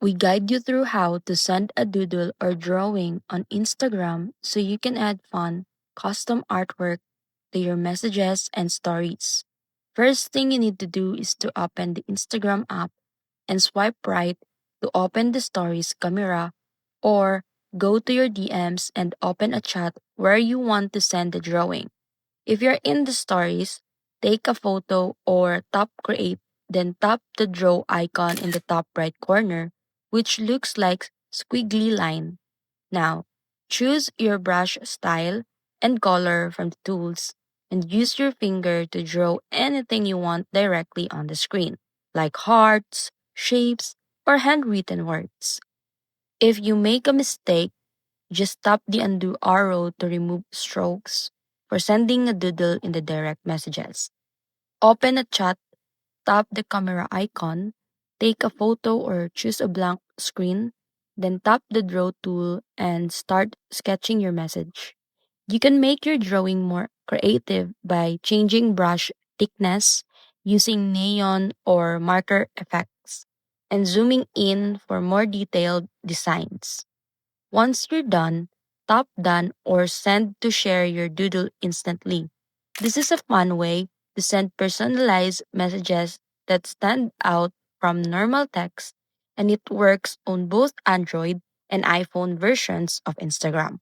We guide you through how to send a doodle or drawing on Instagram so you can add fun, custom artwork to your messages and stories. First thing you need to do is to open the Instagram app and swipe right to open the stories camera, or go to your DMs and open a chat where you want to send the drawing. If you're in the stories, take a photo or tap create, then tap the draw icon in the top right corner, which looks like squiggly line. Now, choose your brush style and color from the tools and use your finger to draw anything you want directly on the screen, like hearts, shapes, or handwritten words. If you make a mistake, just tap the undo arrow to remove strokes for sending a doodle in the direct messages. Open a chat, tap the camera icon, take a photo or choose a blank screen, then tap the draw tool and start sketching your message. You can make your drawing more creative by changing brush thickness, using neon or marker effects, and zooming in for more detailed designs. Once you're done, tap done or send to share your doodle instantly. This is a fun way to send personalized messages that stand out from normal text, and it works on both Android and iPhone versions of Instagram.